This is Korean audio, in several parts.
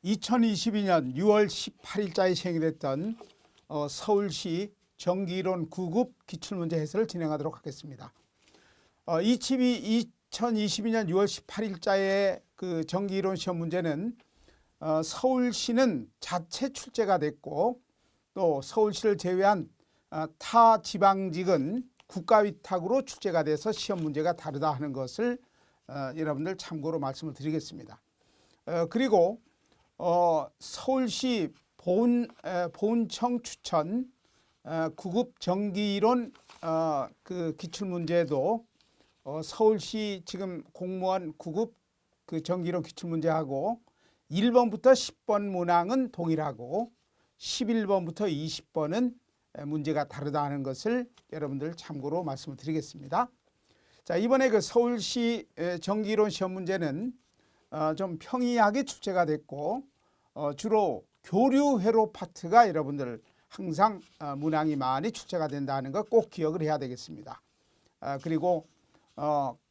2022년 6월 18일자에 시행됐던 서울시 전기이론 9급 기출문제 해설을 진행하도록 하겠습니다. 2022년 6월 18일자의 그 전기이론 시험 문제는 서울시는 자체 출제가 됐고 또 서울시를 제외한 타 지방직은 국가위탁으로 출제가 돼서 시험 문제가 다르다 하는 것을 여러분들 참고로 말씀을 드리겠습니다. 그리고 서울시 보훈청 추천 9급 전기이론 그 기출문제도 서울시 지금 공무원 9급 그 전기이론 기출문제하고 1번부터 10번 문항은 동일하고 11번부터 20번은 문제가 다르다 하는 것을 여러분들 참고로 말씀을 드리겠습니다. 자, 이번에 그 서울시 전기이론 시험 문제는 좀 평이하게 출제가 됐고 주로 교류 회로 파트가 여러분들 항상 문항이 많이 출제가 된다는 거 꼭 기억을 해야 되겠습니다. 그리고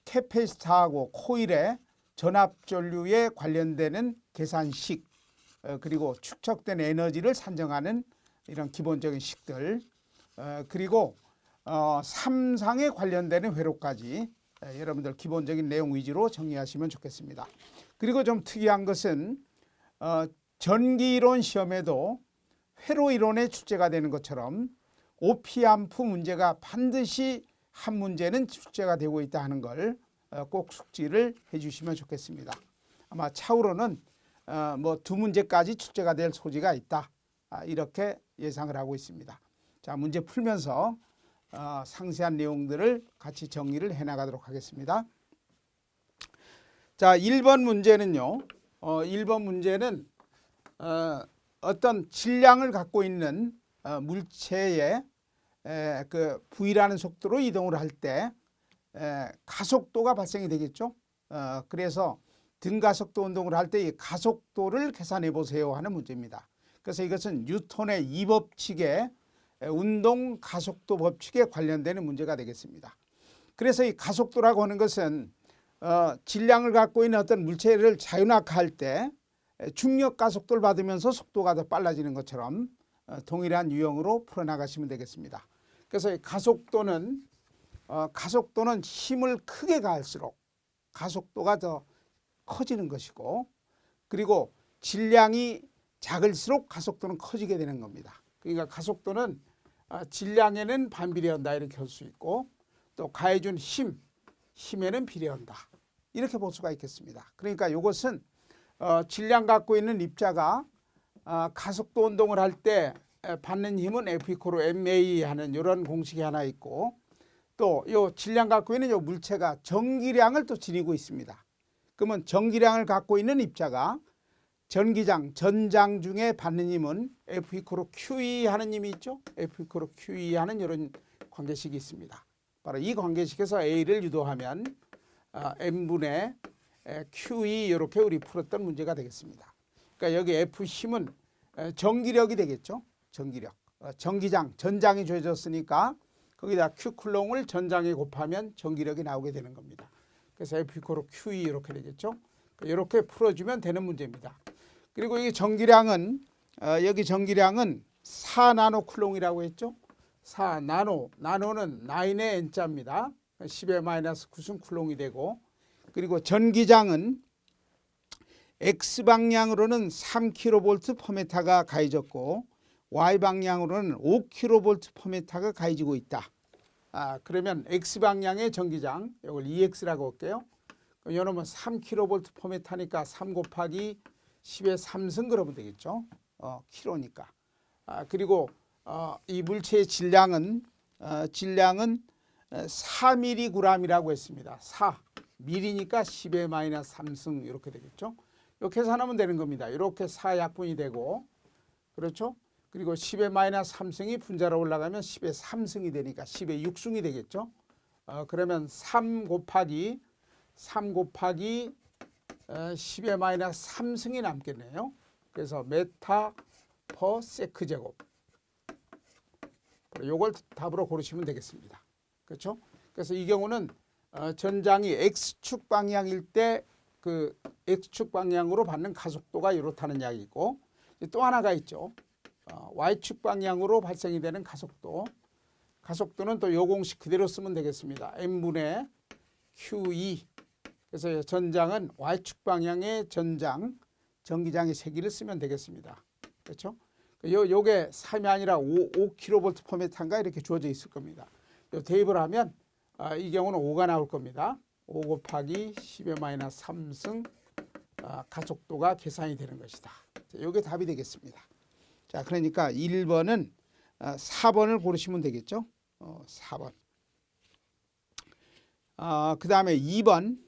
캐패시터하고 코일의 전압전류에 관련되는 계산식 그리고 축적된 에너지를 산정하는 이런 기본적인 식들 그리고 삼상에 관련되는 회로까지 여러분들 기본적인 내용 위주로 정리하시면 좋겠습니다. 그리고 좀 특이한 것은 전기이론 시험에도 회로이론에 출제가 되는 것처럼 오피암프 문제가 반드시 한 문제는 출제가 되고 있다 하는 걸 꼭 숙지를 해 주시면 좋겠습니다. 아마 차후로는 뭐 두 문제까지 출제가 될 소지가 있다 이렇게 예상을 하고 있습니다. 자, 문제 풀면서 상세한 내용들을 같이 정리를 해 나가도록 하겠습니다. 자, 1번 문제는요. 1번 문제는 어떤 질량을 갖고 있는 물체의 그 v라는 속도로 이동을 할 때 가속도가 발생이 되겠죠. 그래서 등가속도 운동을 할 때 이 가속도를 계산해 보세요 하는 문제입니다. 그래서 이것은 뉴턴의 2법칙의 운동 가속도 법칙에 관련되는 문제가 되겠습니다. 그래서 이 가속도라고 하는 것은 질량을 갖고 있는 어떤 물체를 자유낙하할 때 중력 가속도를 받으면서 속도가 더 빨라지는 것처럼 동일한 유형으로 풀어나가시면 되겠습니다. 그래서 이 가속도는 힘을 크게 가할수록 가속도가 더 커지는 것이고 그리고 질량이 작을수록 가속도는 커지게 되는 겁니다. 그러니까 가속도는 질량에는 반비례한다 이렇게 할 수 있고 또 가해준 힘에는 비례한다 이렇게 볼 수가 있겠습니다. 그러니까 이것은 질량 갖고 있는 입자가 가속도 운동을 할 때 받는 힘은 F=ma 하는 이런 공식이 하나 있고 또 이 질량 갖고 있는 이 물체가 전기량을 또 지니고 있습니다. 그러면 전기량을 갖고 있는 입자가 전장 중에 받는 힘은 F=QE 하는 힘이 있죠. F=QE 하는 이런 관계식이 있습니다. 바로 이 관계식에서 A를 유도하면 M분의 QE 이렇게 우리 풀었던 문제가 되겠습니다. 그러니까 여기 F 힘은 전기력이 되겠죠. 전기력. 전장이 조여졌으니까 거기다 Q 쿨롱을 전장에 곱하면 전기력이 나오게 되는 겁니다. 그래서 F=QE 이렇게 되겠죠. 이렇게 풀어주면 되는 문제입니다. 그리고 이 전기량은 여기 전기량은 4나노 쿨롱이라고 했죠. 4나노, 나노는 9의 n자입니다. 10의 마이너스 9승 쿨롱이 되고 그리고 전기장은 X방향으로는 3kV/m가 가해졌고 Y방향으로는 5kV/m가 가해지고 있다. 그러면 X방향의 전기장, 이걸 EX라고 할게요. 그럼 이놈은 3kV/m니까 3 곱하기 10의 3승 그러면 되겠죠. 킬로니까. 그리고 이 물체의 질량은 4mg이라고 했습니다. 4mg니까 10의 마이너스 3승 이렇게 되겠죠. 이렇게 계산하면 되는 겁니다. 이렇게 4약분이 되고 그렇죠. 그리고 10의 마이너스 3승이 분자로 올라가면 10의 3승이 되니까 10의 6승이 되겠죠. 그러면 3 곱하기 10의 마이너스 3승이 남겠네요. 그래서 메타 퍼 세크 제곱. 이걸 답으로 고르시면 되겠습니다. 그렇죠? 그래서 이 경우는 전장이 X축 방향일 때 그 X축 방향으로 받는 가속도가 이렇다는 이야기고, 또 하나가 있죠. Y축 방향으로 발생이 되는 가속도. 가속도는 또 요 공식 그대로 쓰면 되겠습니다. M분의 QE. 그래서 전장은 Y축 방향의 전장, 전기장의 세기를 쓰면 되겠습니다. 그렇죠? 요게 3이 아니라 5kV/m인가 이렇게 주어져 있을 겁니다. 요 대입을 하면 이 경우는 5가 나올 겁니다. 5 곱하기 10의 마이너스 3승 가속도가 계산이 되는 것이다. 요게 답이 되겠습니다. 자, 그러니까 1번은 4번을 고르시면 되겠죠. 4번. 그 다음에 2번.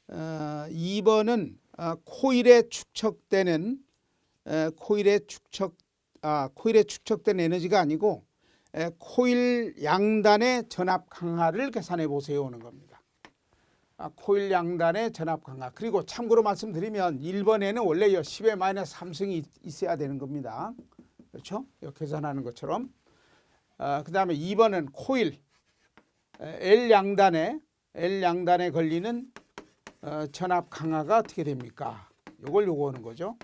2번은 코일에 축적되는 코일에 축적된 에너지가 아니고 코일 양단의 전압 강하를 계산해 보세요 하는 겁니다. 코일 양단의 전압 강하. 그리고 참고로 말씀드리면 1번에는 원래 10의 마이너스 3승이 있어야 되는 겁니다. 그렇죠? 계산하는 것처럼. 그 다음에 2번은 코일 L 양단에 걸리는 전압 강하가 어떻게 됩니까? 이걸 요구하는 거죠.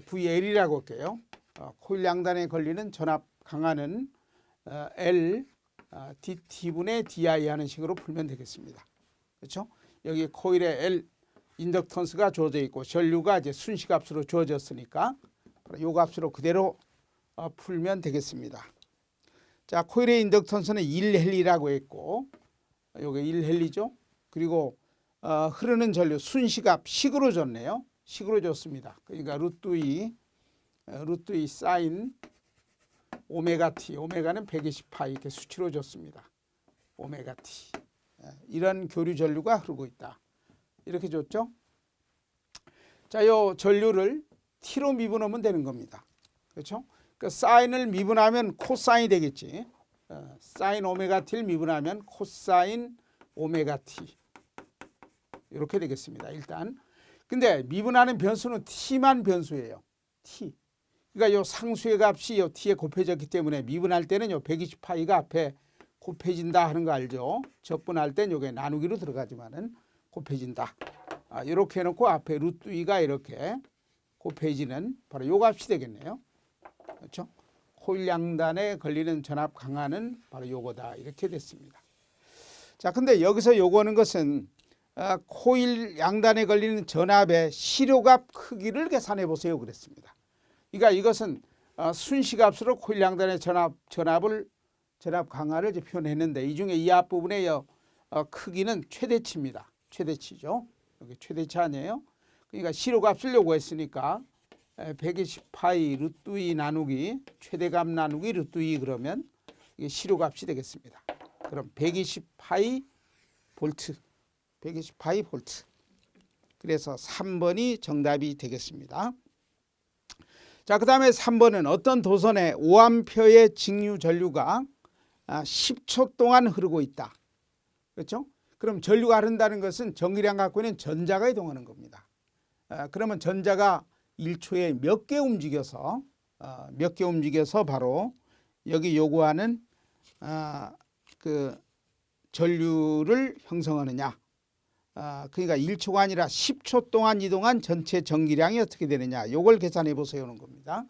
VL이라고 할게요. 코일 양단에 걸리는 전압 강하는 L DT분의 DI 하는 식으로 풀면 되겠습니다. 그렇죠? 여기 코일에 L 인덕턴스가 주어져 있고 전류가 이제 순시값으로 주어졌으니까 이 값으로 그대로 풀면 되겠습니다. 자, 코일의 인덕턴스는 1헬리라고 했고 요게 1헬리죠. 그리고 흐르는 전류 순시값 식으로 줬네요. 식으로 줬습니다. 그러니까 루트 2 사인 오메가 t, 오메가는 120파이 이렇게 수치로 줬습니다. 오메가 t. 이런 교류 전류가 흐르고 있다. 이렇게 줬죠. 자, 요 전류를 t로 미분하면 되는 겁니다. 그렇죠? 그 사인을 미분하면 코사인이 되겠지. 사인 오메가 t를 미분하면 코사인 오메가 t. 이렇게 되겠습니다. 일단. 근데 미분하는 변수는 t만 변수예요. t. 그러니까 요 상수의 값이 요 t에 곱해졌기 때문에 미분할 때는 요 120파이가 앞에 곱해진다 하는 거 알죠? 적분할 땐 요게 나누기로 들어가지만은 곱해진다. 이렇게 해놓고 앞에 루트 2가 이렇게 곱해지는 바로 요 값이 되겠네요. 그렇죠? 코일 양단에 걸리는 전압 강하는 바로 요거다. 이렇게 됐습니다. 자, 근데 여기서 요구하는 것은 코일 양단에 걸리는 전압의 시료값 크기를 계산해 보세요 그랬습니다. 그러니까 이것은 순시값으로 코일 양단의 전압 강하를 이제 표현했는데 이 중에 이 앞부분의 크기는 최대치입니다. 최대치죠. 여기 최대치 아니에요. 그러니까 시료값을 요구했으니까 120파이 루트 2 나누기 최대값 나누기 루트 2 그러면 이게 시료값이 되겠습니다. 그럼 120파이 볼트. 120파이 볼트. 그래서 3번이 정답이 되겠습니다. 자, 그 다음에 3번은 어떤 도선에 5A의 직류 전류가 10초 동안 흐르고 있다. 그렇죠? 그럼 전류가 흐른다는 것은 전기량 갖고 있는 전자가 이동하는 겁니다. 그러면 전자가 1초에 몇 개 움직여서 바로 여기 요구하는 그 전류를 형성하느냐. 그러니까 1초가 아니라 10초 동안 이동한 전체 전기량이 어떻게 되느냐. 이걸 계산해 보세요 하는 겁니다.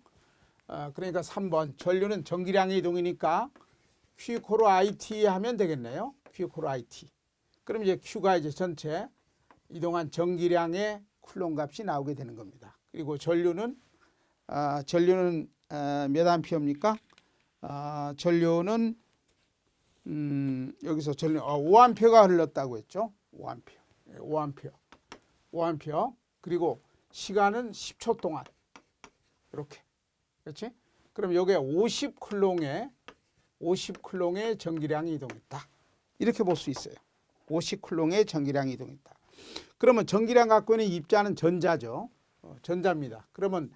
그러니까 3번 전류는 전기량의 이동이니까 Q 코로 IT 하면 되겠네요. Q 코로 IT. 그럼 이제 Q가 이제 전체 이동한 전기량의 쿨롬 값이 나오게 되는 겁니다. 그리고 전류는 몇 암페어입니까? 전류는 여기서 전류 5암페어가 흘렀다고 했죠. 5암페어. 그리고 시간은 10초 동안. 이렇게. 그렇지? 그럼 여기에 50쿨롱의 전기량이 이동했다. 이렇게 볼 수 있어요. 50쿨롱의 전기량이 이동했다. 그러면 전기량 갖고 있는 입자는 전자죠. 전자입니다. 그러면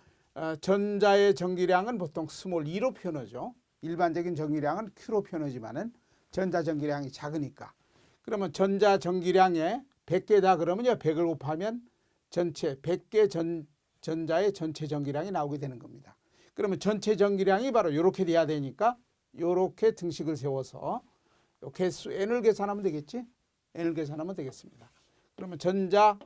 전자의 전기량은 보통 스몰 2로 표현하죠. 일반적인 전기량은 Q로 표현하지만은 전자 전기량이 작으니까. 그러면 전자 전기량에 100개다 그러면요. 100을 곱하면 전체 100개 전자의 전체 전기량이 나오게 되는 겁니다. 그러면 전체 전기량이 바로 이렇게 돼야 되니까 이렇게 등식을 세워서 개수 n을 계산하면 되겠지? n을 계산하면 되겠습니다. 그러면 전자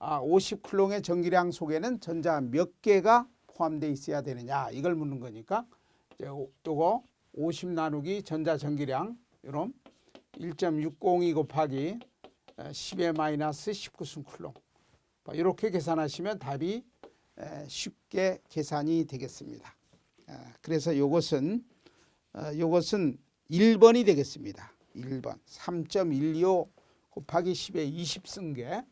50쿨롱의 전기량 속에는 전자 몇 개가 포함되어 있어야 되느냐 이걸 묻는 거니까 이제 요거 50 나누기 전자 전기량 이런 1.602 곱하기 10의 마이너스 19승 쿨롱 이렇게 계산하시면 답이 쉽게 계산이 되겠습니다. 그래서 이것은 1번이 되겠습니다. 1번 3.125 곱하기 10의 20승계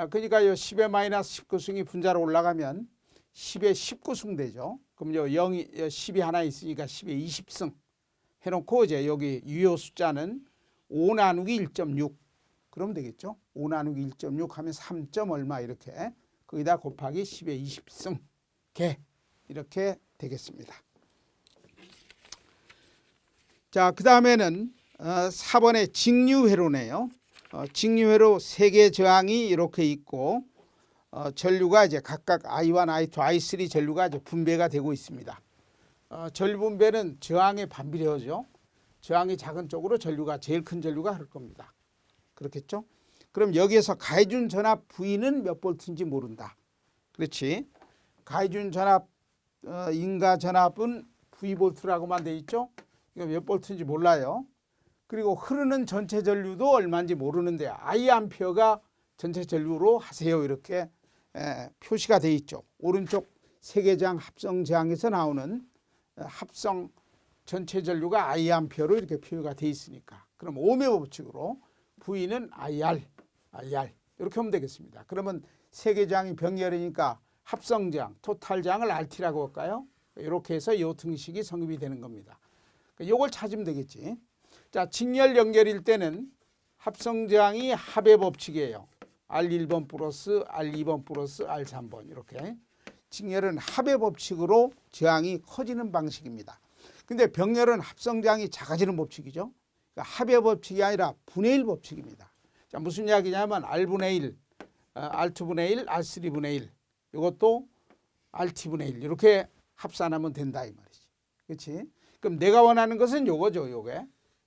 그러니까 요 10의 마이너스 19승이 분자로 올라가면 10의 19승 되죠. 그럼 요 0이 10이 하나 있으니까 10의 20승 해놓고 이제 여기 유효 숫자는 5 나누기 1.6 그러면 되겠죠. 5 나누기 1.6 하면 3. 얼마 이렇게 거기다 곱하기 10의 20승 개 이렇게 되겠습니다. 자, 그 다음에는 4번의 직류회로네요. 직류회로 3개 저항이 이렇게 있고 전류가 이제 각각 I1, I2, I3 전류가 이제 분배가 되고 있습니다. 전류 분배는 저항에 반비례하죠. 저항이 작은 쪽으로 전류가 제일 큰 전류가 흐를 겁니다. 그렇겠죠? 그럼 여기에서 가해준 전압 V는 몇 볼트인지 모른다. 그렇지? 가해준 전압 인가 전압은 V볼트라고만 돼 있죠. 이거 몇 볼트인지 몰라요. 그리고 흐르는 전체 전류도 얼마인지 모르는데 I 암페어가 전체 전류로 하세요. 이렇게 표시가 돼 있죠. 오른쪽 세계저항 합성 저항에서 나오는 합성 전체 전류가 I 암페어로 이렇게 표시가 돼 있으니까 그럼 ohm의 법칙으로 V는 IR 이렇게 하면 되겠습니다. 그러면 세계저항이 병렬이니까 합성저항, 토탈저항을 RT라고 할까요? 이렇게 해서 이 등식이 성립이 되는 겁니다. 이걸 찾으면 되겠지. 자, 직렬 연결일 때는 합성저항이 합의 법칙이에요. R1번 플러스 R2번 플러스 R3번 이렇게. 직렬은 합의 법칙으로 저항이 커지는 방식입니다. 근데 병렬은 합성저항이 작아지는 법칙이죠. 그러니까 합의 법칙이 아니라 분의 1 법칙입니다. 자, 무슨 이야기냐면 R분의 1, R2분의 1, R3분의 1 이것도 RT분의 1 이렇게 합산하면 된다 이 말이지. 그렇지? 그럼 내가 원하는 것은 요거죠. 요게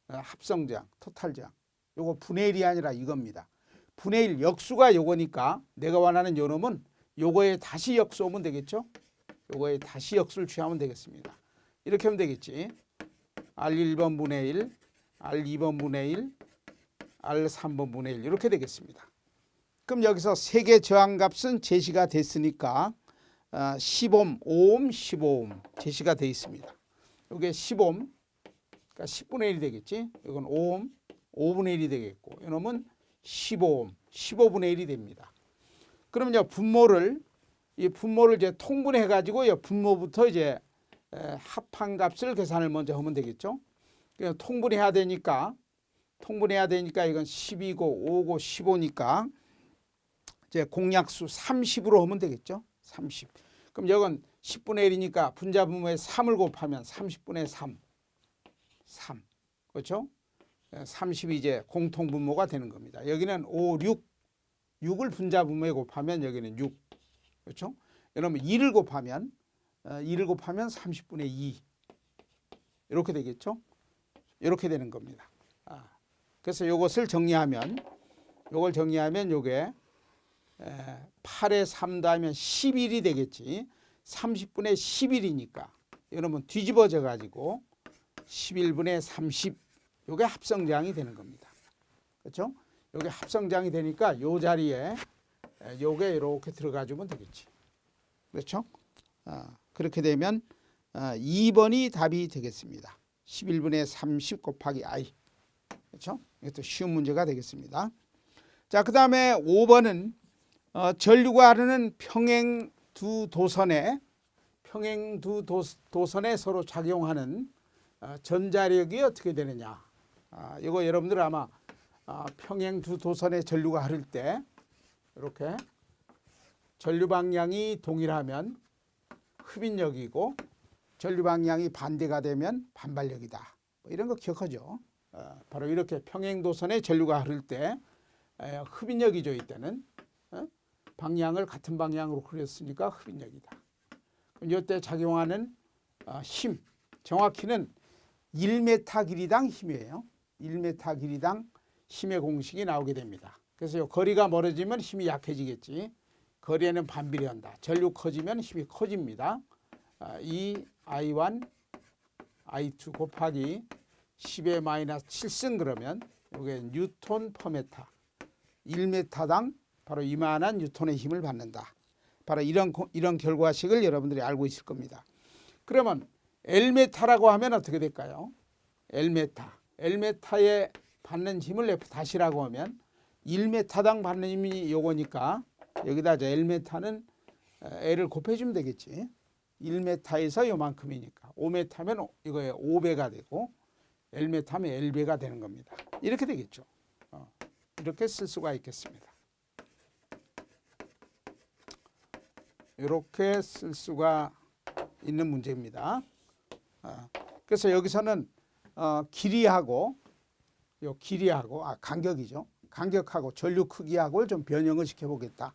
합성저항, 토탈저항. 요거 분의 1이 아니라 이겁니다. 분의 1 역수가 요거니까 내가 원하는 요 놈은 요거에 다시 역수 오면 되겠죠. 요거에 다시 역수를 취하면 되겠습니다. 이렇게 하면 되겠지. R1번 분의 1, R2번 분의 1, R3번 분의 1 이렇게 되겠습니다. 그럼 여기서 세 개 저항값은 제시가 됐으니까 10옴, 5옴, 15옴 제시가 되어 있습니다. 이게 10옴, 그러니까 10분의 1이 되겠지. 이건 5옴, 5분의 1이 되겠고 이놈은 15옴, 15분의 1이 됩니다. 그러면 이제 분모를 이제 통분해 가지고 분모부터 이제 합한값을 계산을 먼저 하면 되겠죠. 통분해야 되니까 이건 10이고 5고 15니까 이제 공약수 30으로 하면 되겠죠. 30. 그럼 이건 10분의 1이니까 분자 분모에 3을 곱하면 30분의 3. 그렇죠? 30이 이제 공통 분모가 되는 겁니다. 여기는 5, 6을 분자 분모에 곱하면 여기는 6. 그렇죠? 여러분 2를 곱하면 30분의 2. 이렇게 되겠죠? 이렇게 되는 겁니다. 그래서 이것을 정리하면 요게 8에 3 더하면 11이 되겠지. 30분의 11이니까 여러분 뒤집어져 가지고 11분의 30 요게 합성저항이 되는 겁니다. 그렇죠? 요게 합성저항이 되니까 요 자리에 요게 이렇게 들어가 주면 되겠지. 그렇죠? 그렇게 되면 2번이 답이 되겠습니다. 11분의 30 곱하기 I. 그렇죠? 이것도 쉬운 문제가 되겠습니다. 자, 그 다음에 5번은 전류가 흐르는 평행 두 도선에 서로 작용하는 전자력이 어떻게 되느냐. 이거 여러분들 아마 평행 두 도선의 전류가 흐를 때 이렇게 전류 방향이 동일하면 흡인력이고 전류 방향이 반대가 되면 반발력이다. 뭐 이런 거 기억하죠. 바로 이렇게 평행 도선의 전류가 흐를 때 흡인력이죠. 이때는 방향을 같은 방향으로 흐렸으니까 흡인력이다. 그럼 이때 작용하는 힘, 정확히는 1m 길이당 힘이에요. 1m 길이당 힘의 공식이 나오게 됩니다. 그래서 거리가 멀어지면 힘이 약해지겠지. 거리에는 반비례한다. 전류 커지면 힘이 커집니다. 이 I1, I2 곱하기 10의 마이너스 7승 그러면 이게 뉴턴 퍼 메타 1m당 바로 이만한 뉴턴의 힘을 받는다. 바로 이런 결과식을 여러분들이 알고 있을 겁니다. 그러면 L메타라고 하면 어떻게 될까요? L메타에 받는 힘을 F-라고 하면 1m당 받는 힘이 요거니까 여기다 이제 L메타는 L을 곱해주면 되겠지. 1m에서 요만큼이니까 5m면 이거에 5배가 되고 L메타면 L배가 되는 겁니다. 이렇게 되겠죠. 이렇게 쓸 수가 있겠습니다. 이렇게 쓸 수가 있는 문제입니다. 그래서 여기서는 길이하고 간격이죠. 간격하고 전류 크기하고를 좀 변형을 시켜보겠다.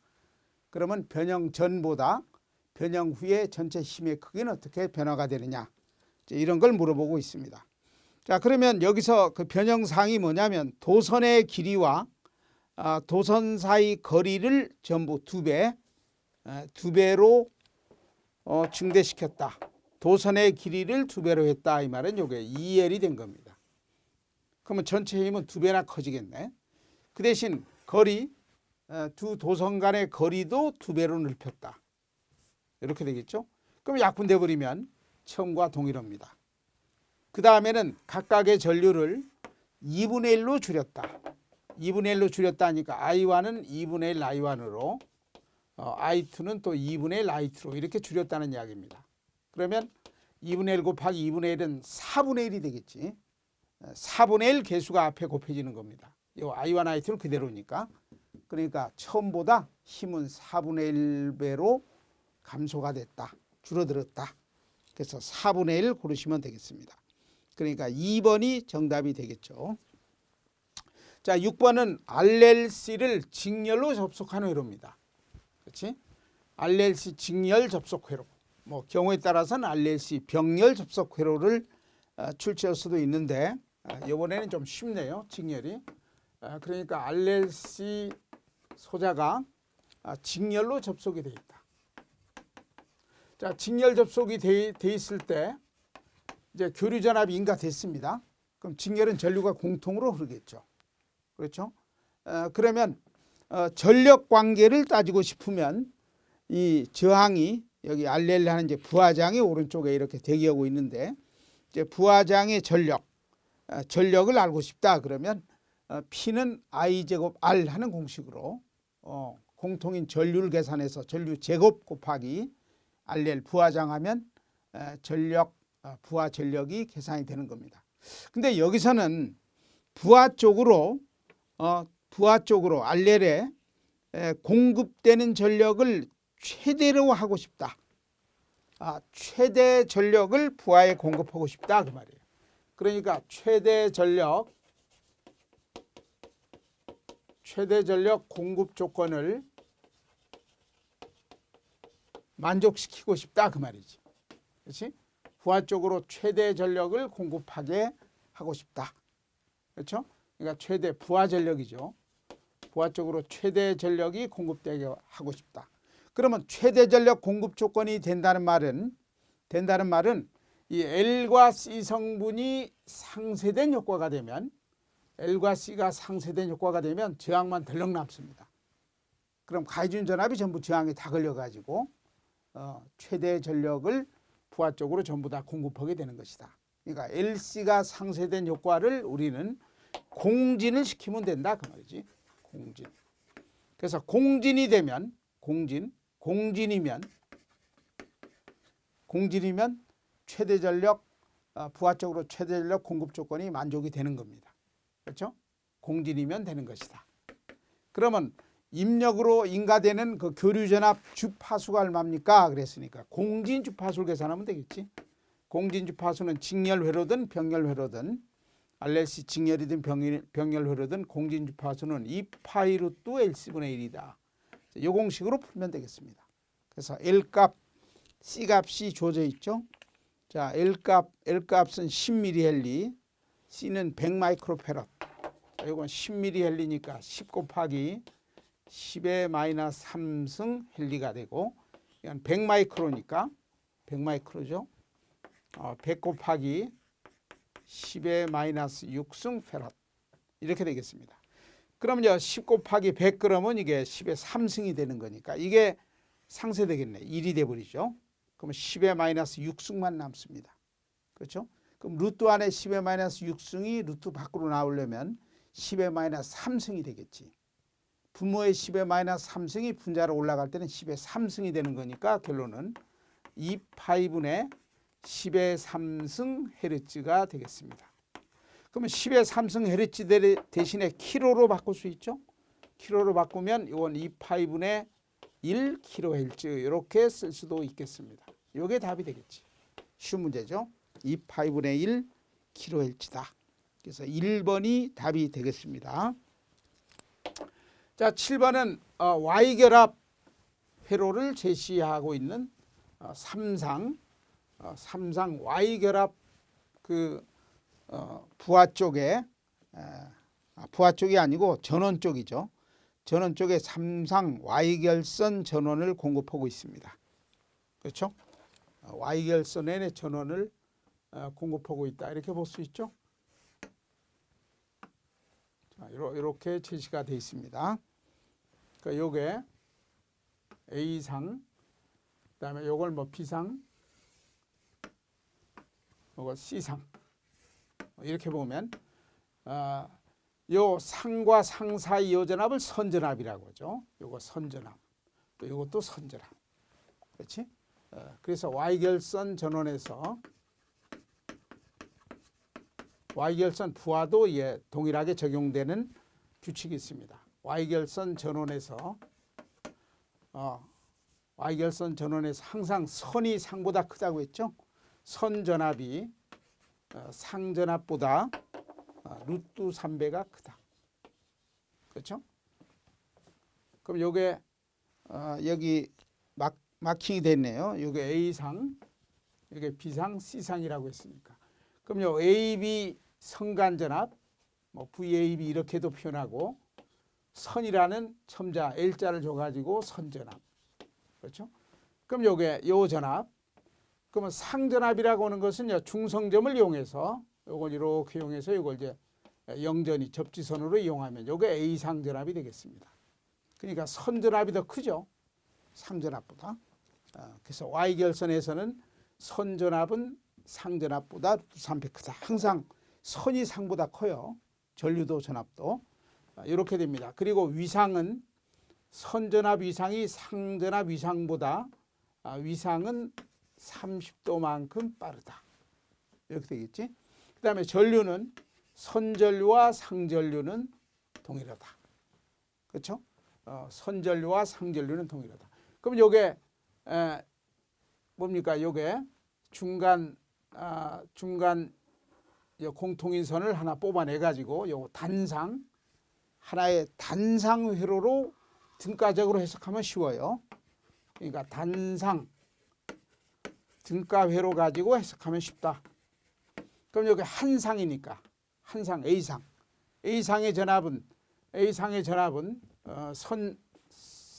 그러면 변형 전보다 변형 후에 전체 힘의 크기는 어떻게 변화가 되느냐. 이런 걸 물어보고 있습니다. 자, 그러면 여기서 그 변형사항이 뭐냐면 도선의 길이와 도선 사이 거리를 전부 2배로 증대시켰다. 도선의 길이를 2배로 했다. 이 말은 이게 2L이 된 겁니다. 그러면 전체 힘은 2배나 커지겠네. 그 대신 거리, 두 도선 간의 거리도 2배로 넓혔다. 이렇게 되겠죠. 그럼 약분돼 버리면 처음과 동일합니다. 그 다음에는 각각의 전류를 2분의 1로 줄였다. 2분의 1로 줄였다 하니까 I1은 2분의 1 I1으로 I2는 또 2분의 1 I2로 이렇게 줄였다는 이야기입니다. 그러면 2분의 1 곱하기 2분의 1은 4분의 1이 되겠지. 4분의 1 개수가 앞에 곱해지는 겁니다. 이 I1, I2는 그대로니까. 그러니까 처음보다 힘은 4분의 1배로 감소가 됐다. 줄어들었다. 그래서 4분의 1 고르시면 되겠습니다. 그러니까 2번이 정답이 되겠죠. 자, 6번은 RLC를 직렬로 접속한 회로입니다. 그렇지? RLC 직렬 접속 회로. 뭐 경우에 따라서는 RLC 병렬 접속 회로를 출제할 수도 있는데 이번에는 좀 쉽네요. 직렬이. 그러니까 RLC 소자가 직렬로 접속이 되어 있다. 자, 직렬 접속이 돼 있을 때 이제 교류 전압이 인가됐습니다. 그럼 직렬은 전류가 공통으로 흐르겠죠. 그렇죠? 그러면 전력 관계를 따지고 싶으면 이 저항이 여기 RL 하는 이제 부하장이 오른쪽에 이렇게 대기하고 있는데 이제 부하장의 전력을 알고 싶다 그러면 P는 I 제곱 R 하는 공식으로 공통인 전류를 계산해서 전류 제곱 곱하기 RL 부하장하면 부하 전력이 계산이 되는 겁니다. 근데 여기서는 부하 쪽으로 RL에 공급되는 전력을 최대로 하고 싶다. 최대 전력을 부하에 공급하고 싶다 그 말이에요. 그러니까 최대 전력 공급 조건을 만족시키고 싶다 그 말이지. 그렇지? 부하 쪽으로 최대 전력을 공급하게 하고 싶다. 그렇죠? 그러니까 최대 부하 전력이죠. 부하 쪽으로 최대 전력이 공급되게 하고 싶다. 그러면 최대 전력 공급 조건이 된다는 말은 이 L과 C 성분이 상쇄된 효과가 되면 L과 C가 상쇄된 효과가 되면 저항만 덜렁 남습니다. 그럼 가해준 전압이 전부 저항에 다 걸려가지고 최대 전력을 부하 쪽으로 전부 다 공급하게 되는 것이다. 그러니까 LC가 상쇄된 효과를 우리는 공진을 시키면 된다 그 말이지. 공진. 그래서 공진이 되면 공진이면 최대 전력 부하 쪽으로 최대 전력 공급 조건이 만족이 되는 겁니다. 그렇죠? 공진이면 되는 것이다. 그러면 입력으로 인가되는 그 교류 전압 주파수가 얼마입니까? 그랬으니까 공진 주파수를 계산하면 되겠지. 공진 주파수는 직렬 회로든 병렬 회로든 RLC 직렬이든 병렬 회로든 공진 주파수는 2파이 루트 LC분의 1이다. 이 공식으로 풀면 되겠습니다. 그래서 L값, C값이 주어져 있죠. 자, L값은 10mH, C는 100 마이크로페럿. 이건 10mH니까 10 곱하기 10의 마이너스 3승 헨리가 되고, 이건 100마이크로니까 100마이크로죠. 100 곱하기 10의 마이너스 6승 페럿 이렇게 되겠습니다. 그러면요 10 곱하기 100 그러면 이게 10의 3승이 되는 거니까 이게 상쇄되겠네. 1이 돼버리죠. 그러면 10의 마이너스 6승만 남습니다. 그렇죠? 그럼 루트 안에 10의 마이너스 6승이 루트 밖으로 나오려면 10의 마이너스 3승이 되겠지. 분모의 10의 마이너스 3승이 분자로 올라갈 때는 10의 3승이 되는 거니까 결론은 2파이분의 10의 3승 헤르츠가 되겠습니다. 그러면 10의 3승 헤르츠 대신에 킬로로 바꿀 수 있죠. 킬로로 바꾸면 이건 2파이분의 1 킬로헬츠 이렇게 쓸 수도 있겠습니다. 이게 답이 되겠지. 쉬운 문제죠. 2파이분의 1 킬로헬츠다. 그래서 1번이 답이 되겠습니다. 자, 7번은 Y결합 회로를 제시하고 있는 3상 Y결합 부하 쪽에 부하 쪽이 아니고 전원 쪽이죠. 전원 쪽에 3상 Y결선 전원을 공급하고 있습니다. 그렇죠? Y결선의 전원을 공급하고 있다. 이렇게 볼 수 있죠. 자, 이렇게 제시가 되어 있습니다. 그러니까 요게 A상, 그다음에 요걸 뭐 B상, 요걸 C상. 이렇게 보면 요 상과 상 사이 요 전압을 선전압이라고 하죠. 요거 선전압. 또 요것도 선전압. 그렇지? 그래서 Y결선 전원에서 Y결선 부하도 동일하게 적용되는 규칙이 있습니다. Y결선 전원에서 Y결선 전원에서 항상 선이 상보다 크다고 했죠. 선전압이 상전압보다 루트 3배가 크다. 그렇죠? 그럼 요게 여기 마킹이 됐네요. 요게 A상, 요게 B상, C상이라고 했으니까. 그럼 요 AB 선간전압, 뭐 VAB 이렇게도 표현하고 선이라는 첨자 L자를 줘가지고 선전압. 그렇죠? 그럼 요게 요 전압. 그러면 상전압이라고 하는 것은 중성점을 이용해서 요걸 이렇게 이용해서 이걸 이제 영전이 접지선으로 이용하면 요게 A상 전압이 되겠습니다. 그러니까 선전압이 더 크죠. 상전압보다. 그래서 Y결선에서는 선전압은 상전압보다 3배 크다. 항상 선이 상보다 커요. 전류도 전압도. 이렇게 됩니다. 그리고 위상은 선전압 위상이 상전압 위상보다 위상은 30도만큼 빠르다. 이렇게 되겠지. 그 다음에 전류는 선전류와 상전류는 동일하다. 그렇죠? 선전류와 상전류는 동일하다. 그럼 요게 뭡니까? 요게 중간 공통인선을 하나 뽑아내 가지고 요 단상 하나의 단상 회로로 등가적으로 해석하면 쉬워요. 그러니까 단상 등가 회로 가지고 해석하면 쉽다. 그럼 여기 한 상이니까 한 상 A상의 전압은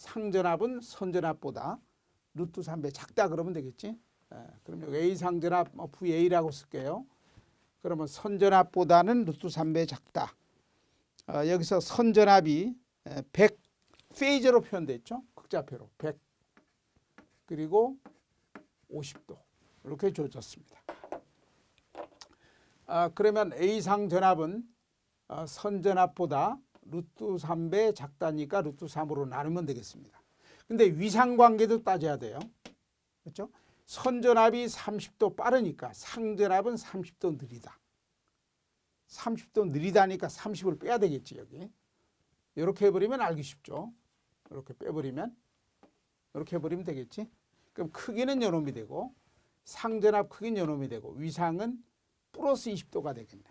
상전압은 선전압보다 루트 3배 작다 그러면 되겠지. 그럼 여기 A상 전압 VA라고 쓸게요. 그러면 선전압보다는 루트 3배 작다. 여기서 선전압이 100 페이저로 표현되어 있죠. 극좌표로 100 그리고 50도 이렇게 주어졌습니다. 그러면 A상 전압은 선전압보다 루트 3배 작다니까 루트 3으로 나누면 되겠습니다. 근데 위상관계도 따져야 돼요. 그렇죠? 선전압이 30도 빠르니까 상전압은 30도 느리다. 30도 느리다니까 30을 빼야 되겠지 여기. 이렇게 해버리면 알기 쉽죠. 이렇게 빼버리면 이렇게 해버리면 되겠지. 그럼 크기는 요놈이 되고 상전압 크기는 요놈이 되고 위상은 플러스 20도가 되겠네.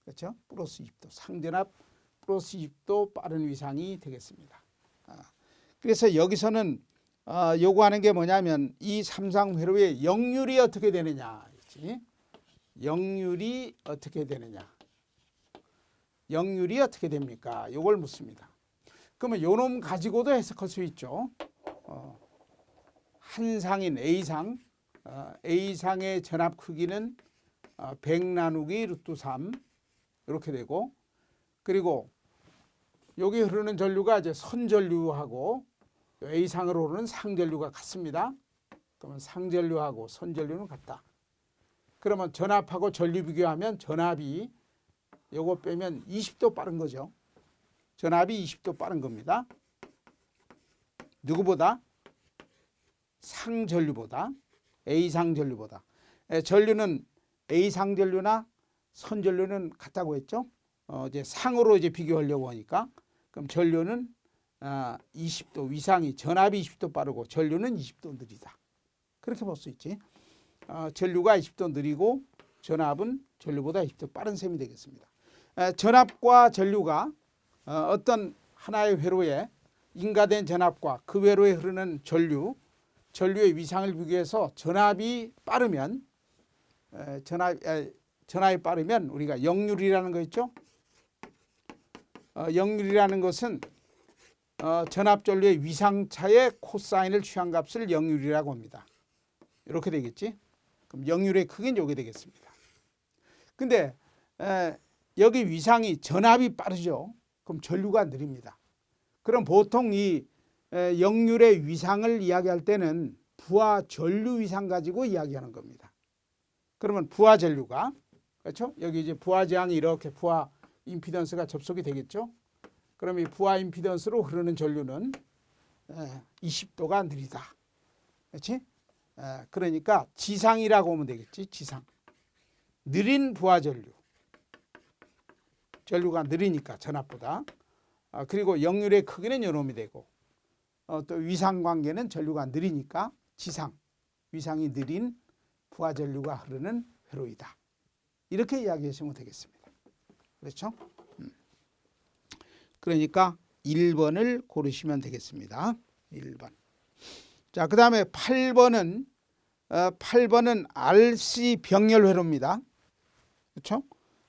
그렇죠? 플러스 20도. 상전압 플러스 20도 빠른 위상이 되겠습니다. 그래서 여기서는 요구하는 게 뭐냐면 이 삼상 회로의 역률이 어떻게 되느냐. 역률이 어떻게 되느냐. 역률이 어떻게 됩니까? 요걸 묻습니다. 그러면 요놈 가지고도 해석할 수 있죠. 한 상인 A상, A상의 전압 크기는 100 나누기 루트 3 이렇게 되고, 그리고 여기 흐르는 전류가 이제 선전류하고 A상으로 흐르는 상전류가 같습니다. 그러면 상전류하고 선전류는 같다. 그러면 전압하고 전류 비교하면 전압이 요거 빼면 20도 빠른 거죠. 전압이 20도 빠른 겁니다. 누구보다? 상전류보다, A상전류보다. 전류는 A상전류나 선전류는 같다고 했죠. 이제 상으로 이제 비교하려고 하니까, 그럼 전류는 20도 위상이, 전압이 20도 빠르고 전류는 20도 느리다. 그렇게 볼 수 있지. 전류가 20도 느리고 전압은 전류보다 20도 빠른 셈이 되겠습니다. 전압과 전류가 어떤 하나의 회로에 인가된 전압과 그 회로에 흐르는 전류의 위상을 비교해서 전압이 빠르면 전압이 빠르면 우리가 역률이라는 거 있죠. 역률이라는 것은 전압 전류의 위상차의 코사인을 취한 값을 역률이라고 합니다. 이렇게 되겠지. 그럼 역률의 크기는 이게 되겠습니다. 근데 여기 위상이 전압이 빠르죠. 그럼 전류가 느립니다. 그럼 보통 이 역률의 위상을 이야기할 때는 부하 전류 위상 가지고 이야기하는 겁니다. 그러면 부하 전류가, 그렇죠? 여기 이제 부하 저항이 이렇게 부하 임피던스가 접속이 되겠죠. 그럼 이 부하 임피던스로 흐르는 전류는 20도가 느리다. 그렇지? 그러니까 지상이라고 하면 되겠지. 지상. 느린 부하 전류가 느리니까 전압보다. 그리고 역률의 크기는 요놈이 되고, 또 위상 관계는 전류가 느리니까 지상, 위상이 느린 부하 전류가 흐르는 회로이다. 이렇게 이야기하시면 되겠습니다. 그렇죠? 그러니까 1번을 고르시면 되겠습니다. 1번. 자, 그 다음에 8번은 RC 병렬 회로입니다. 그렇죠?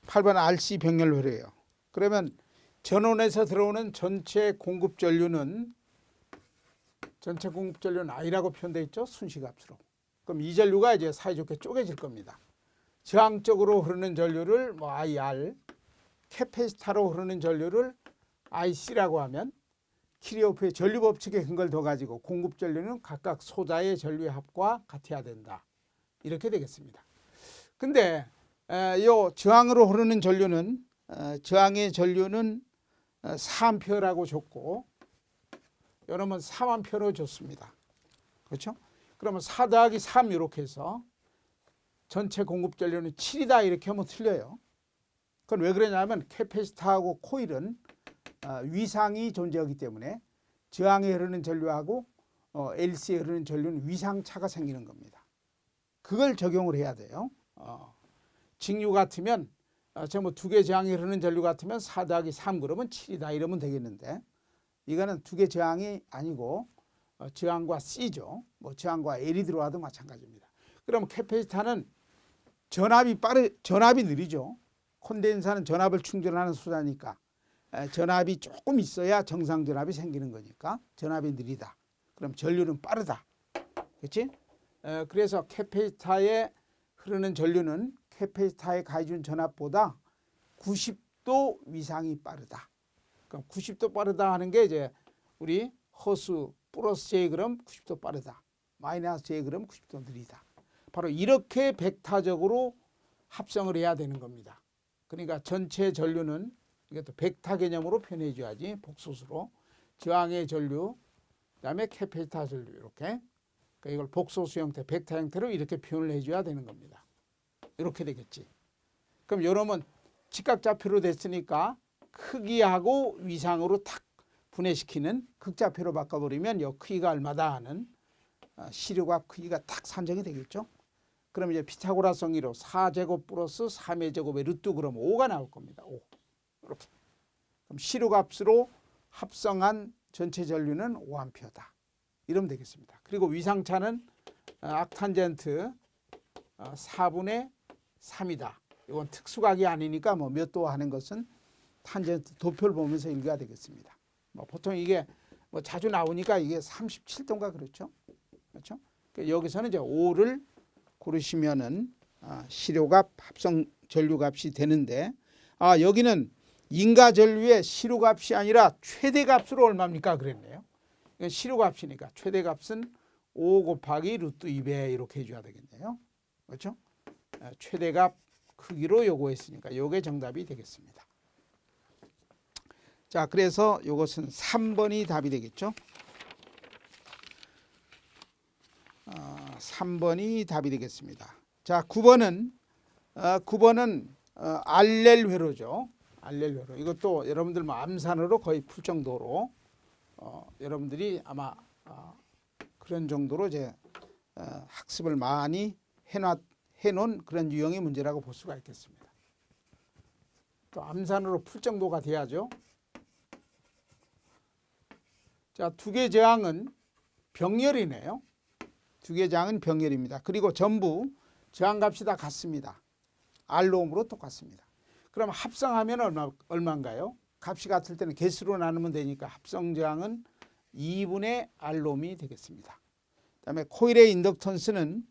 8번은 RC 병렬 회로예요. 그러면 전원에서 들어오는 전체 공급 전류는 I라고 표현되어 있죠. 순시값으로. 그럼 이 전류가 이제 사이좋게 쪼개질 겁니다. 저항적으로 흐르는 전류를 뭐 IR, 캐패시타로 흐르는 전류를 IC라고 하면 키르호프의 전류 법칙에 근거를 둬 가지고 공급 전류는 각각 소자의 전류의 합과 같아야 된다. 이렇게 되겠습니다. 근데 요 저항으로 흐르는 전류는 저항의 전류는 4암페어라고 줬고, 여러분 3암페어로 줬습니다. 그렇죠? 그러면 4 더하기 3 이렇게 해서 전체 공급 전류는 7이다 이렇게 하면 틀려요. 그건 왜 그러냐면 캐패시터하고 코일은 위상이 존재하기 때문에 저항에 흐르는 전류하고 LC에 흐르는 전류는 위상차가 생기는 겁니다. 그걸 적용을 해야 돼요. 직류 같으면 전부 두 개 저항이 흐르는 전류 같으면 4 더하기 3 그러면 7이다 이러면 되겠는데, 이거는 두 개 저항이 아니고 저항과 C죠. 뭐 저항과 L이 들어와도 마찬가지입니다. 그럼 캐패시터는 전압이 느리죠. 콘덴사는 전압을 충전하는 수단이니까 전압이 조금 있어야 정상 전압이 생기는 거니까 전압이 느리다. 그럼 전류는 빠르다. 그렇지? 그래서 캐패시터에 흐르는 전류는 캐패시터에 가해준 전압보다 90도 위상이 빠르다. 그럼 90도 빠르다 하는 게 이제 우리 허수 플러스 J그램 90도 빠르다. 마이너스 J그램 90도 느리다. 바로 이렇게 벡터적으로 합성을 해야 되는 겁니다. 그러니까 전체 전류는 이것도 벡터 개념으로 표현해 줘야지. 복소수로 저항의 전류, 그다음에 캐패시터 전류 이렇게. 그러니까 이걸 복소수 형태, 벡터 형태로 이렇게 표현을 해줘야 되는 겁니다. 이렇게 되겠지. 그럼 요놈은 직각좌표로 됐으니까 크기하고 위상으로 탁 분해시키는 극좌표로 바꿔버리면 요 크기가 얼마다 하는 시류값 크기가 탁 산정이 되겠죠. 그럼 이제 피타고라스 정리로 4제곱 플러스 3의 제곱의 루트 그럼 5가 나올 겁니다. 5. 이렇게. 그럼 시류값으로 합성한 전체 전류는 5A다. 이러면 되겠습니다. 그리고 위상차는 악탄젠트 4분의 3이다. 이건 특수각이 아니니까 뭐 몇 도 하는 것은 탄젠트 도표를 보면서 읽어야 되겠습니다. 뭐 보통 이게 뭐 자주 나오니까 이게 37도인가 그렇죠? 그렇죠? 여기서는 이제 5를 고르시면은 시료값 합성 전류값이 되는데 여기는 인가전류의 시료값이 아니라 최대값으로 얼마입니까? 그랬네요. 시료값이니까 최대값은 5 곱하기 루트 2배 이렇게 해줘야 되겠네요. 그렇죠? 최대값 크기로 요구했으니까 요게 정답이 되겠습니다. 자, 그래서 요것은 3번이 답이 되겠죠. 3번이 답이 되겠습니다. 자, 9번은 알렐 회로죠. 알렐 회로. 이것도 여러분들 뭐 암산으로 거의 풀 정도로 여러분들이 아마 그런 정도로 이제 학습을 많이 해놓은 그런 유형의 문제라고 볼 수가 있겠습니다. 또 암산으로 풀 정도가 돼야죠. 자, 두 개 저항은 병렬이네요. 두 개 저항은 병렬입니다. 그리고 전부 저항값이 다 같습니다. R옴으로 똑같습니다. 그럼 합성하면 얼마인가요? 값이 같을 때는 개수로 나누면 되니까 합성 저항은 2분의 R옴이 되겠습니다. 그다음에 코일의 인덕턴스는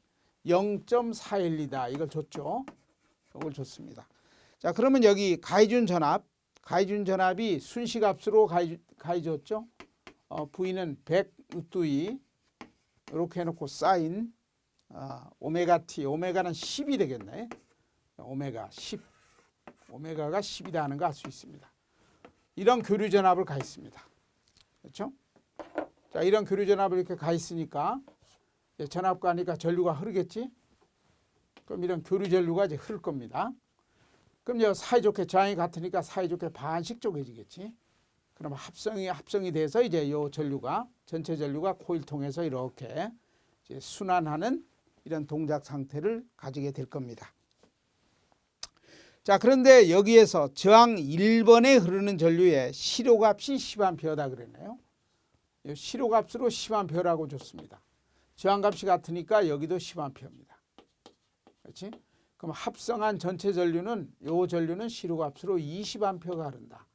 0.412다. 이걸 줬죠. 이걸 줬습니다. 자, 그러면 여기 가해준 전압이 순시값으로 가해줬죠. V는 100 루트 2 이렇게 해놓고 사인 오메가 t, 오메가는 10이 되겠네. 오메가 10, 오메가가 10이라는 거 알 수 있습니다. 이런 교류 전압을 가했습니다. 그렇죠? 자, 이런 교류 전압을 이렇게 가했으니까 전압가니까 전류가 흐르겠지. 그럼 이런 교류 전류가 이제 흐를 겁니다. 그럼 이제 사이좋게 저항이 같으니까 사이좋게 반씩 쪼개지겠지. 그럼 합성이 돼서 이제 요 전류가 전체 전류가 코일 통해서 이렇게 이제 순환하는 이런 동작 상태를 가지게 될 겁니다. 자, 그런데 여기에서 저항 1번에 흐르는 전류의 시료값이 10A다 그랬네요. 시료값으로 10A라고 줬습니다. 저항값이 같으니까 여기도 10A입니다. 그렇지? 그럼 합성한 전체 전류는 요 전류는 시료값으로 20A가 흐른다.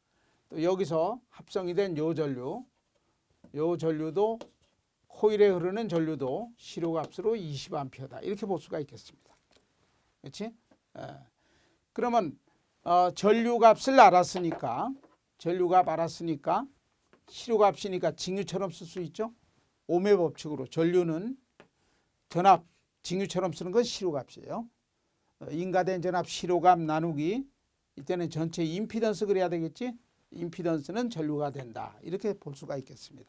또 여기서 합성이 된 요 전류도 코일에 흐르는 전류도 시료값으로 20A다. 이렇게 볼 수가 있겠습니다. 그렇지? 그러면 전류값을 알았으니까 시료값이니까 직류처럼 쓸 수 있죠. 오음의 법칙으로 전류는 전압 직류처럼 쓰는 건 시료값이에요. 인가된 전압 시료값 나누기 이때는 전체 임피던스 그래야 되겠지. 임피던스는 전류가 된다. 이렇게 볼 수가 있겠습니다.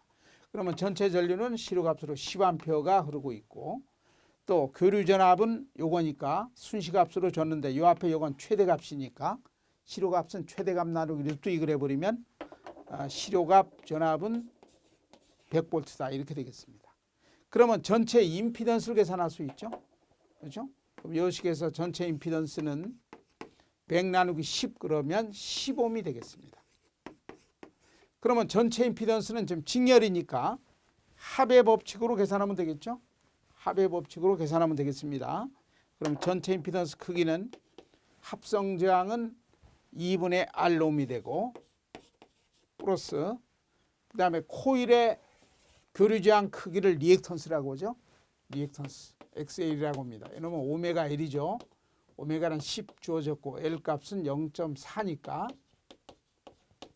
그러면 전체 전류는 시료값으로 10A가 흐르고 있고 또 교류 전압은 요거니까 순시값으로 줬는데 요 앞에 요건 최대값이니까 시료값은 최대값 나누기 루트 2를 해버리면 시료값 전압은 100V다. 이렇게 되겠습니다. 그러면 전체 임피던스를 계산할 수 있죠. 그렇죠? 그럼 이 식에서 전체 임피던스는 100 나누기 10 그러면 10Ω이 되겠습니다. 그러면 전체 임피던스는 지금 직렬이니까 합의 법칙으로 계산하면 되겠죠. 합의 법칙으로 계산하면 되겠습니다. 그럼 전체 임피던스 크기는 합성 저항은 2분의 R옴이 되고 플러스 그 다음에 코일의 교류 저항 크기를 리액턴스라고 하죠. 리액턴스 XL이라고 합니다. 이러면 오메가 L이죠. 오메가는 10 주어졌고 L 값은 0.4니까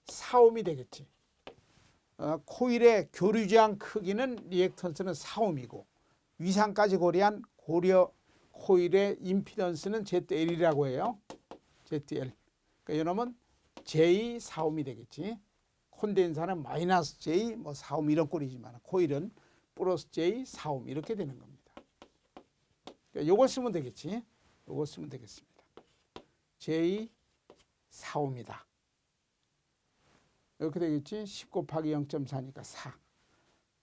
4옴이 되겠지. 코일의 교류 저항 크기는 리액턴스는 4옴이고 위상까지 고려한 코일의 임피던스는 ZL이라고 해요. ZL. 그러니까 이러면 J 4옴이 되겠지. 콘덴사는 마이너스 J 뭐 4옴 이런 꼴이지만 코일은 플러스 J 4옴 이렇게 되는 겁니다. 그러니까 요걸 쓰면 되겠지. 요걸 쓰면 되겠습니다. J 4옴이다. 이렇게 되겠지. 10 곱하기 0.4니까 4.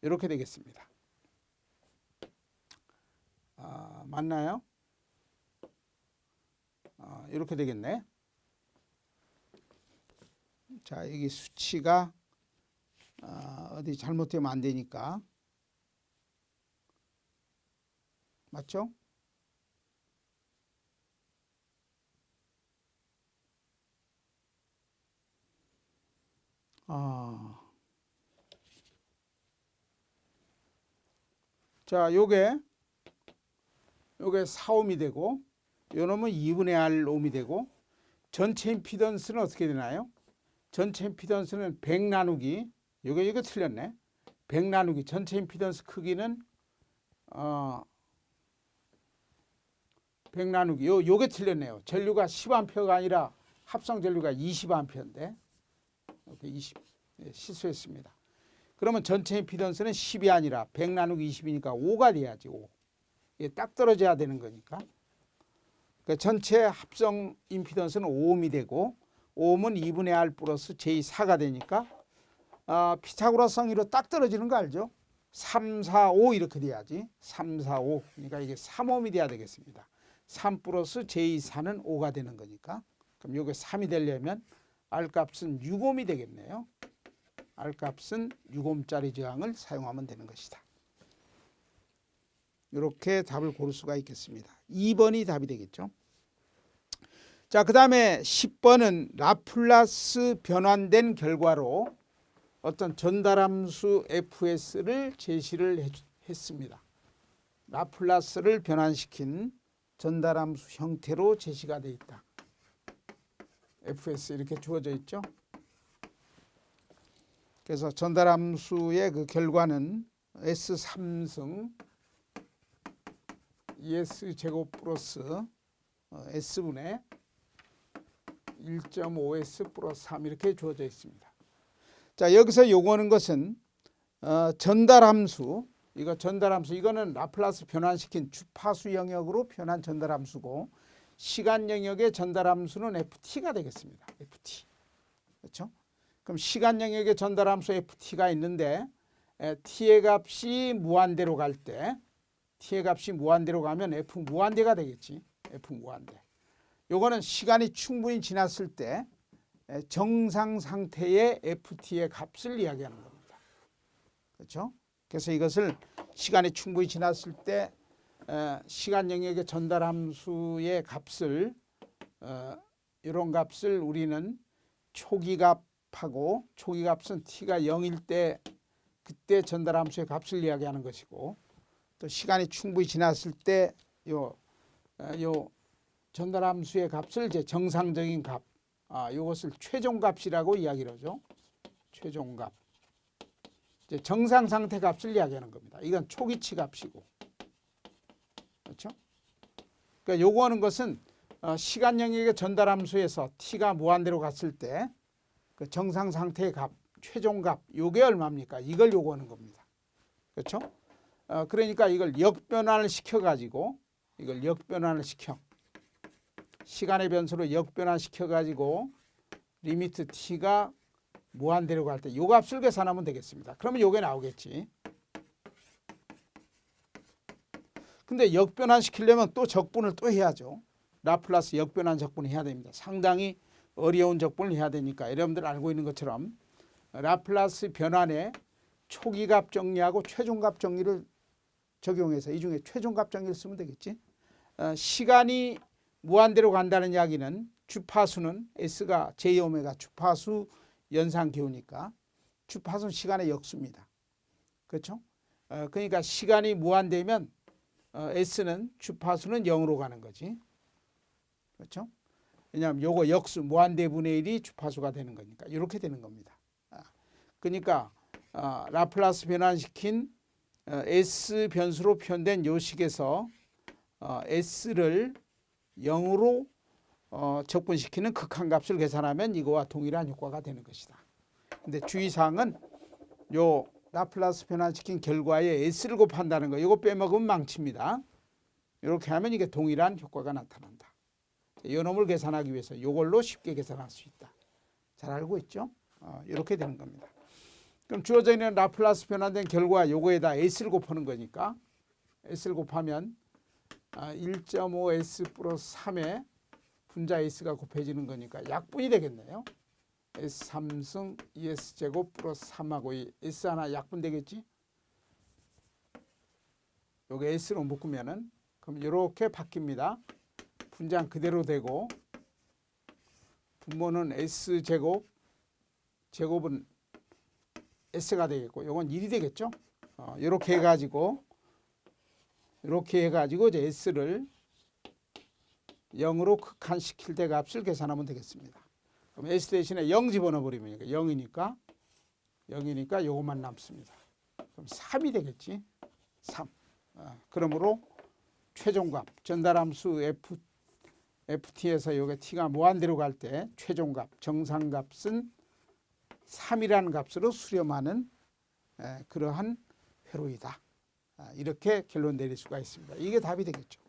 이렇게 되겠습니다. 맞나요? 이렇게 되겠네. 자, 여기 수치가 어디 잘못되면 안 되니까. 맞죠? 자, 요게 4옴이 되고 요 놈은 2분의 R 옴이 되고 전체 임피던스는 어떻게 되나요? 전체 임피던스는 100 나누기 요게 틀렸네. 100 나누기 전체 임피던스 크기는 100 나누기 요게 틀렸네요. 전류가 10A가 아니라 합성 전류가 20A인데 이렇게 20 실수했습니다. 그러면 전체 임피던스는 10이 아니라 100 나누기 20이니까 5가 돼야지. 5. 이게 딱 떨어져야 되는 거니까. 그러니까 전체 합성 임피던스는 5옴이 되고 5옴은 2분의 R 플러스 J4가 되니까 피타고라스 성리로 딱 떨어지는 거 알죠? 3, 4, 5 이렇게 돼야지. 3, 4, 5. 그러니까 이게 3옴이 돼야 되겠습니다. 3 플러스 J4는 5가 되는 거니까. 그럼 이게 3이 되려면 R 값은 6옴이 되겠네요. R 값은 6옴짜리 저항을 사용하면 되는 것이다. 이렇게 답을 고를 수가 있겠습니다. 2번이 답이 되겠죠. 자, 그 다음에 10번은 라플라스 변환된 결과로 어떤 전달함수 fs를 제시를 했습니다. 라플라스를 변환시킨 전달함수 형태로 제시가 되어 있다. fs 이렇게 주어져 있죠. 그래서 전달함수의 그 결과는 S3승 ES 제곱 플러스 S분의 1.5S 플러스 3 이렇게 주어져 있습니다. 자, 여기서 요구하는 것은 전달함수, 이거는 라플라스 변환시킨 주파수 영역으로 변한 전달함수고 시간 영역의 전달함수는 FT가 되겠습니다. FT. 그렇죠? 그럼 시간 영역의 전달함수 FT가 있는데 T의 값이 무한대로 갈 때 T의 값이 무한대로 가면 F 무한대가 되겠지. F 무한대. 요거는 시간이 충분히 지났을 때 정상 상태의 FT의 값을 이야기하는 겁니다. 그렇죠? 그래서 이것을 시간이 충분히 지났을 때 시간 영역의 전달함수의 값을 이런 값을 우리는 초기값하고 초기값은 T가 0일 때 그때 전달함수의 값을 이야기하는 것이고 또 시간이 충분히 지났을 때 요 전달함수의 값을 이제 정상적인 값, 이것을 최종값이라고 이야기를 하죠. 최종값. 이제 정상 상태 값을 이야기하는 겁니다. 이건 초기치 값이고, 그렇죠? 그러니까 요구하는 것은 시간 영역의 전달함수에서 t가 무한대로 갔을 때 그 정상 상태의 값, 최종값, 요게 얼마입니까? 이걸 요구하는 겁니다. 그렇죠? 그러니까 이걸 역변환을 시켜가지고 시간의 변수로 역변환시켜가지고 리미트 t가 무한대로 갈 때 요 값을 계산하면 되겠습니다. 그러면 요게 나오겠지. 근데 역변환시키려면 또 적분을 또 해야죠. 라플라스 역변환 적분을 해야 됩니다. 상당히 어려운 적분을 해야 되니까 여러분들 알고 있는 것처럼 라플라스 변환에 초기값 정리하고 최종값 정리를 적용해서 이 중에 최종값 정리를 쓰면 되겠지. 시간이 무한대로 간다는 이야기는 주파수는 S가 J오메가 주파수 연산기호니까 주파수는 시간의 역수입니다. 그렇죠? 그러니까 시간이 무한대면 S는 주파수는 0으로 가는 거지. 그렇죠? 왜냐하면 요거 역수 무한대분의 1이 주파수가 되는 거니까 이렇게 되는 겁니다. 그러니까 라플라스 변환시킨 S 변수로 표현된 요 식에서 S를 0으로 적분시키는 극한값을 계산하면 이거와 동일한 효과가 되는 것이다. 근데 주의사항은 요 라플라스 변환시킨 결과에 S를 곱한다는 거 이거 빼먹으면 망칩니다. 이렇게 하면 이게 동일한 효과가 나타난다. 이 놈을 계산하기 위해서 이걸로 쉽게 계산할 수 있다. 잘 알고 있죠? 이렇게 되는 겁니다. 그럼 주어져 있는 라플라스 변환된 결과 요거에다 S를 곱하는 거니까 S를 곱하면 1.5S 플러스 3에 분자 S가 곱해지는 거니까 약분이 되겠네요. S3승 2S제곱 플러스 3하고 이 S 하나 약분 되겠지? 요게 S로 묶으면은 그럼 이렇게 바뀝니다. 분자는 그대로 되고 분모는 S제곱, 제곱은 S가 되겠고 요건 1이 되겠죠? 이렇게 해가지고 이렇게 해가지고 이제 S를 0으로 극한시킬 때 값을 계산하면 되겠습니다. 그럼 S 대신에 0 집어넣어버리면 0이니까 요것만 남습니다. 그럼 3이 되겠지. 3. 그러므로 최종값, 전달함수 ft에서 요게 t가 무한대로 갈 때 최종값, 정상값은 3이라는 값으로 수렴하는 그러한 회로이다. 이렇게 결론 내릴 수가 있습니다. 이게 답이 되겠죠.